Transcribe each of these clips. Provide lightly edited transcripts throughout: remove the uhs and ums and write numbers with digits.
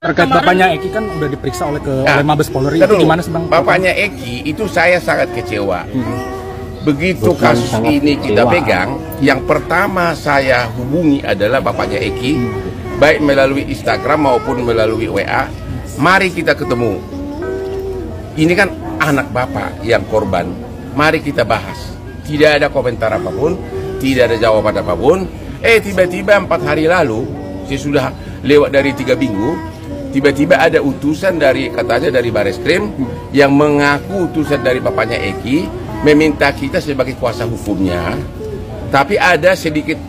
Terkait bapaknya Eki kan udah diperiksa oleh Mabes Polri, itu gimana sih Bang? Bapaknya Eki itu saya sangat kecewa. Begitu kasus ini kita pegang, yang pertama saya hubungi adalah bapaknya Eki, baik melalui Instagram maupun melalui WA. Mari kita ketemu. Ini kan anak bapak yang korban. Mari kita bahas. Tidak ada komentar apapun, tidak ada jawaban apapun. Tiba-tiba 4 hari lalu, saya sudah lewat dari 3 minggu. Tiba-tiba ada utusan katanya dari Bareskrim yang mengaku utusan dari bapaknya Eki meminta kita sebagai kuasa hukumnya. Tapi ada sedikit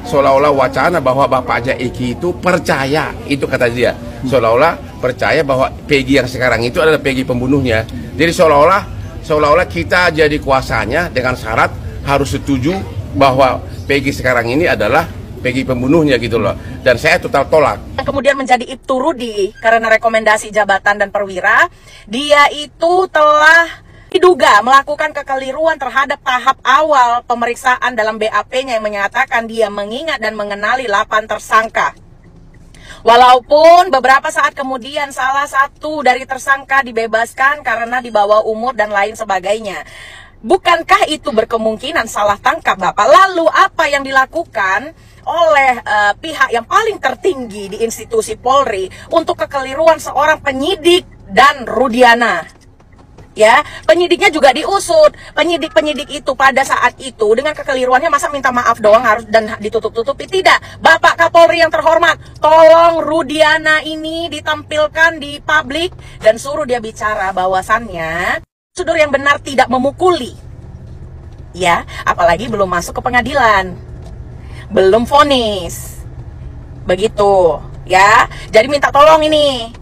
seolah-olah wacana bahwa bapaknya Eki itu percaya, itu kata dia, seolah-olah percaya bahwa Peggy yang sekarang itu adalah Peggy pembunuhnya. Jadi seolah-olah kita jadi kuasanya dengan syarat harus setuju bahwa Peggy sekarang ini adalah Peggy pembunuhnya gitu loh, dan saya total tolak. Kemudian menjadi Ibtu Rudi karena rekomendasi jabatan dan perwira, dia itu telah diduga melakukan kekeliruan terhadap tahap awal pemeriksaan dalam BAP-nya yang menyatakan dia mengingat dan mengenali 8 tersangka. Walaupun beberapa saat kemudian salah satu dari tersangka dibebaskan karena di bawah umur dan lain sebagainya. Bukankah itu berkemungkinan salah tangkap, Bapak? Lalu apa yang dilakukan oleh pihak yang paling tertinggi di institusi Polri untuk kekeliruan seorang penyidik dan Rudiana? Ya, penyidiknya juga diusut. Penyidik itu pada saat itu dengan kekeliruannya masa minta maaf doang harus dan ditutup-tutupi? Tidak. Bapak Kapolri yang terhormat, tolong Rudiana ini ditampilkan di publik dan suruh dia bicara bahwasannya prosedur yang benar tidak memukuli. Ya, apalagi belum masuk ke pengadilan. Belum vonis. Begitu, ya. Jadi minta tolong ini.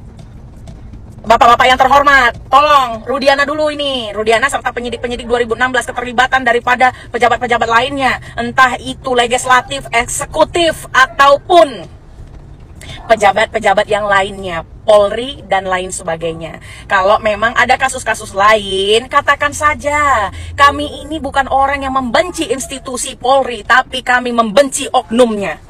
Bapak-bapak yang terhormat, tolong Rudiana dulu ini. Rudiana serta penyidik-penyidik 2016 keterlibatan daripada pejabat-pejabat lainnya, entah itu legislatif, eksekutif ataupun pejabat-pejabat yang lainnya, Polri dan lain sebagainya. Kalau memang ada kasus-kasus lain, katakan saja. Kami ini bukan orang yang membenci institusi Polri, tapi kami membenci oknumnya.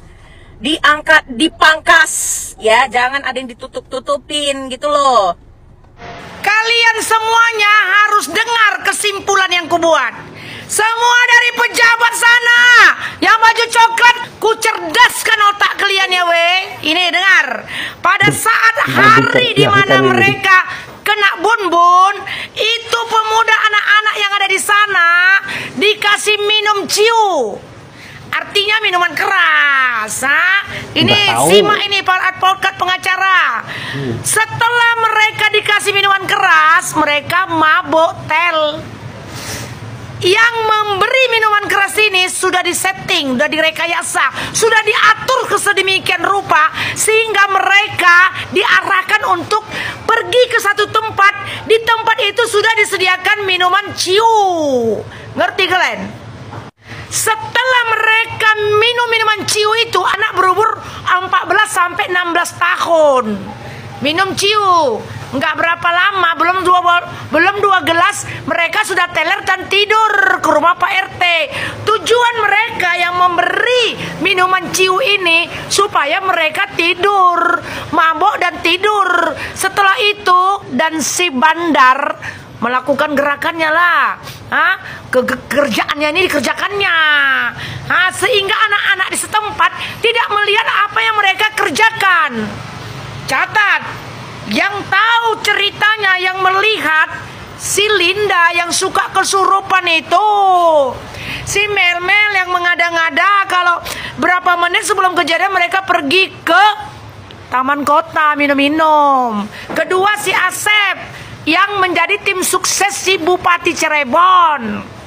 Diangkat, dipangkas, ya, jangan ada yang ditutup-tutupin gitu loh. Kalian semuanya harus dengar kesimpulan yang kubuat. Semua dari pejabat sana yang baju coklat, kucerdaskan otak kalian ya Ini dengar, pada saat hari di mana mereka kena bun-bun, itu pemuda anak-anak yang ada di sana dikasih minum ciu. Artinya minuman keras. Ini simak ini para advokat pengacara. Setelah mereka dikasih minuman keras, mereka mabok tel. Yang memberi minuman keras ini sudah disetting, sudah direkayasa, sudah diatur kesedemikian rupa sehingga mereka diarahkan untuk pergi ke satu tempat. Di tempat itu sudah disediakan minuman ciu. Ngerti kalian? Setelah mereka minum minuman ciu itu, anak berumur 14 sampai 16 tahun. Minum ciu, nggak berapa lama, belum dua gelas, mereka sudah teler dan tidur ke rumah Pak RT. Tujuan mereka yang memberi minuman ciu ini supaya mereka tidur, mabok dan tidur. Setelah itu dan si bandar melakukan gerakannya lah, kerjaannya ini dikerjakannya, sehingga anak-anak di setempat tidak melihat apa yang mereka kerjakan. Catat, yang tahu ceritanya, yang melihat si Linda yang suka kesurupan itu, si Mel-Mel yang mengada-ngada kalau berapa menit sebelum kejadian mereka pergi ke taman kota minum-minum. Kedua si Asep yang menjadi tim sukses si Bupati Cirebon.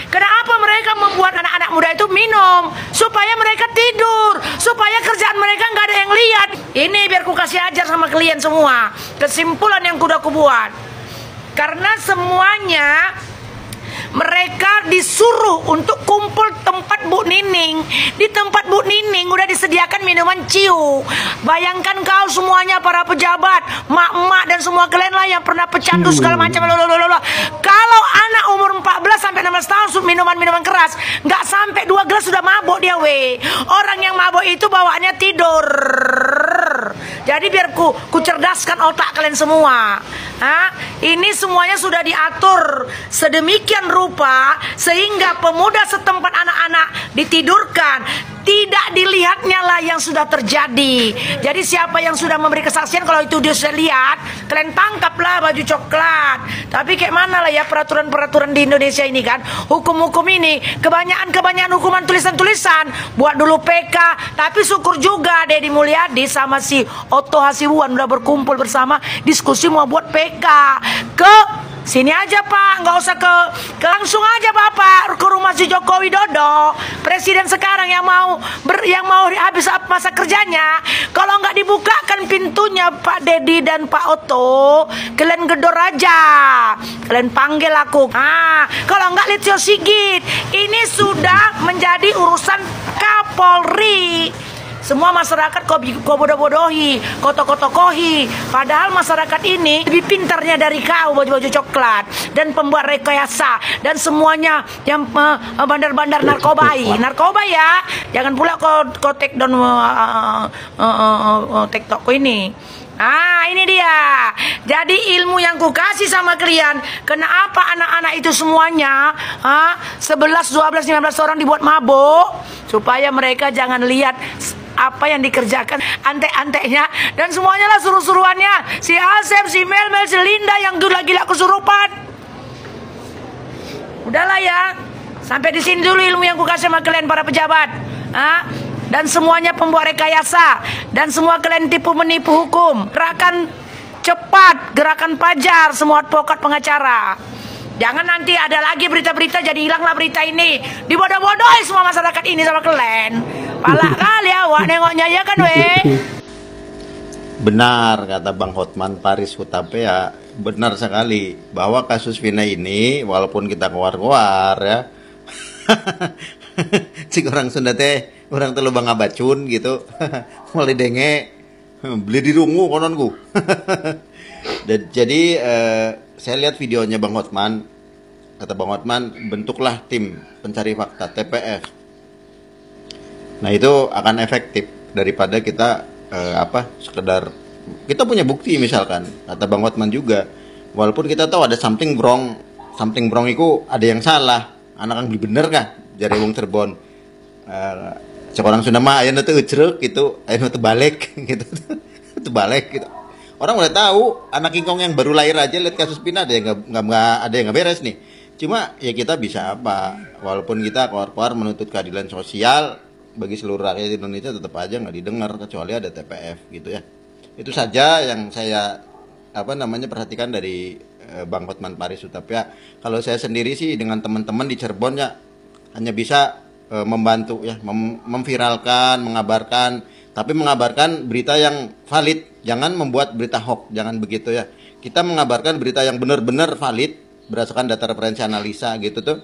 Kenapa mereka membuat anak-anak muda itu minum? Supaya mereka tidur, supaya kerjaan mereka nggak ada yang lihat. Ini biar ku kasih ajar sama kalian semua kesimpulan yang kuda kubuat. Karena semuanya mereka disuruh untuk kumpul tempat Bu Nining. Di tempat Bu Nining udah disediakan minuman ciu. Bayangkan kau semuanya, para pejabat, mak-mak dan semua kalian lah yang pernah pecandu segala macam. Kalau anak umur 14 sampai 16 tahun minuman-minuman keras, nggak sampai 2 gelas sudah mabok dia Orang yang mabok itu bawaannya tidur. Jadi biar ku cerdaskan otak kalian semua. Ini semuanya sudah diatur sedemikian rupa sehingga pemuda setempat anak-anak ditidurkan. Tidak dilihatnya lah yang sudah terjadi. Jadi siapa yang sudah memberi kesaksian, kalau itu dia sudah lihat, kalian tangkaplah baju coklat. Tapi kayak mana lah ya peraturan-peraturan di Indonesia ini kan. Hukum-hukum ini kebanyakan hukuman tulisan-tulisan. Buat dulu PK. Tapi syukur juga Deddy Mulyadi sama si Otto Hasibuan udah berkumpul bersama diskusi mau buat PK. Ke sini aja Pak, nggak usah ke langsung aja Bapak ke rumah si Joko Widodo, presiden sekarang yang mau habis masa kerjanya. Kalau nggak dibukakan pintunya Pak Deddy dan Pak Otto, kalian gedor aja, kalian panggil aku. Kalau nggak Litsio Sigit, ini sudah menjadi urusan Kapolri. Semua masyarakat kau bodoh-bodohi, kau tokoh-tokohi. Padahal masyarakat ini lebih pintarnya dari kau baju-baju coklat dan pembuat rekayasa dan semuanya yang bandar-bandar narkobai. Narkoba ya, jangan pula kau take down TikTok ini. Ini dia. Jadi ilmu yang ku kasih sama kalian, kenapa anak-anak itu semuanya 11, 12, 15 orang dibuat mabuk, supaya mereka jangan lihat apa yang dikerjakan antek-anteknya dan semuanya lah suruh-suruannya. Si Asep, si Mel, si Linda yang gila-gila kesurupan. Udahlah ya. Sampai di sini dulu ilmu yang ku kasih sama kalian para pejabat. Dan semuanya pembuat rekayasa dan semua kalian tipu menipu hukum. Gerakan cepat, gerakan pajar, semua advokat pengacara. Jangan nanti ada lagi berita-berita jadi hilanglah berita ini. Dibodoh-bodohi semua masyarakat ini sama kalian. Pala kali awak nengoknya ya kan Benar kata Bang Hotman Paris Hutapea, benar sekali bahwa kasus Vina ini walaupun kita keluar-keluar ya. Cik orang Sunda teh, orang telu Bang Abacun gitu. Mulai denge beli di rungu kononku. Jadi saya lihat videonya Bang Hotman. Kata Bang Hotman, bentuklah tim pencari fakta TPF. Nah itu akan efektif daripada kita sekedar kita punya bukti misalkan. Kata Bang Hotman juga, walaupun kita tahu ada something wrong itu ada yang salah. Anak kan beli bener kah? Jari wong Cirebon. Seorang Sunda mah aya teu ujrek gitu, aya teu balik gitu. Teu balik gitu. Orang udah tahu anak kingkong yang baru lahir aja lihat kasus Vina ada yang nggak beres nih. Cuma ya kita bisa apa? Walaupun kita keluar menuntut keadilan sosial bagi seluruh rakyat Indonesia tetap aja nggak didengar kecuali ada TPF gitu ya. Itu saja yang saya perhatikan dari Bang Hotman Paris Hutapea. Kalau saya sendiri sih dengan teman-teman di Cirebon ya hanya bisa membantu ya, memviralkan, mengabarkan, tapi mengabarkan berita yang valid, jangan membuat berita hoax, jangan begitu ya. Kita mengabarkan berita yang benar-benar valid berdasarkan data referensi analisa gitu tuh.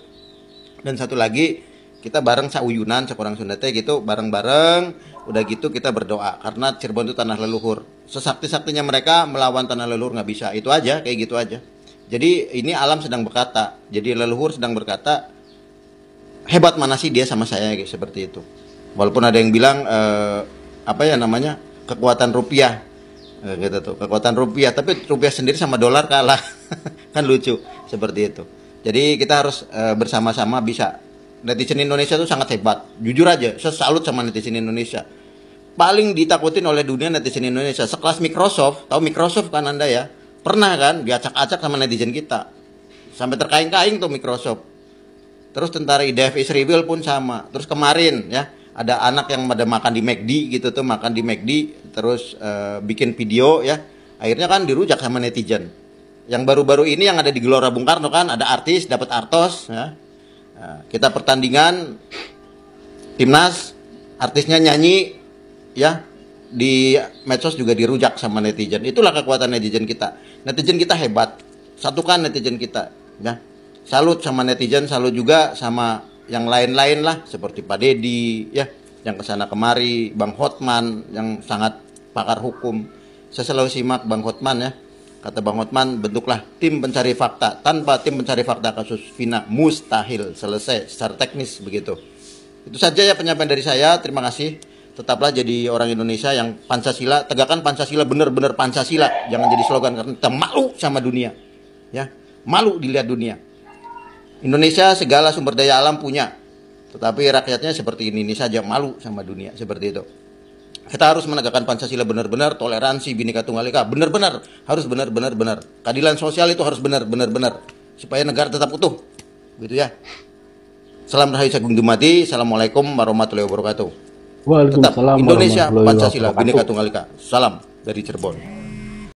Dan satu lagi, kita bareng sauyunan seorang Sunda teh gitu, bareng-bareng, udah gitu kita berdoa karena Cirebon itu tanah leluhur. Sesakti-saktinya mereka melawan tanah leluhur nggak bisa. Itu aja, kayak gitu aja. Jadi ini alam sedang berkata, jadi leluhur sedang berkata, hebat mana sih dia sama saya kayak seperti itu. Walaupun ada yang bilang kekuatan rupiah gitu tuh, kekuatan rupiah, tapi rupiah sendiri sama dolar kalah. Kan lucu seperti itu. Jadi kita harus bersama-sama bisa. Netizen Indonesia tuh sangat hebat. Jujur aja, saya salut sama netizen Indonesia. Paling ditakutin oleh dunia netizen Indonesia. Sekelas Microsoft, tahu Microsoft kan Anda ya? Pernah kan diacak-acak sama netizen kita. Sampai terkaing-kaing tuh Microsoft. Terus tentara IDF Israel pun sama. Terus kemarin ya, ada anak yang pada makan di McD gitu tuh, makan di McD terus bikin video ya. Akhirnya kan dirujak sama netizen. Yang baru-baru ini yang ada di Gelora Bung Karno kan ada artis dapat artos ya. Nah, kita pertandingan timnas, artisnya nyanyi ya, di medsos juga dirujak sama netizen. Itulah kekuatan netizen kita. Netizen kita hebat. Satukan netizen kita ya. Salut sama netizen, salut juga sama yang lain-lain lah seperti Pak Deddy ya, yang kesana kemari, Bang Hotman yang sangat pakar hukum. Saya selalu simak Bang Hotman ya. Kata Bang Hotman, bentuklah tim pencari fakta. Tanpa tim pencari fakta kasus Vina mustahil selesai secara teknis begitu. Itu saja ya penyampaian dari saya. Terima kasih. tetaplah jadi orang Indonesia yang Pancasila, tegakkan Pancasila, benar-benar Pancasila. Jangan jadi slogan, karena kita malu sama dunia. Ya, malu dilihat dunia. Indonesia segala sumber daya alam punya, tetapi rakyatnya seperti ini saja, malu sama dunia, seperti itu. Kita harus menegakkan Pancasila benar-benar, toleransi, Bhinneka Tunggal Ika benar-benar, harus benar-benar. Keadilan sosial itu harus benar-benar, supaya negara tetap utuh. Gitu ya. Salam Rahayu Sagung Dumadi. Assalamualaikum warahmatullahi wabarakatuh. Tetap Waalaikumsalam Indonesia warahmatullahi Pancasila wabarakatuh. Bhinneka Tunggal Ika. Salam dari Cirebon.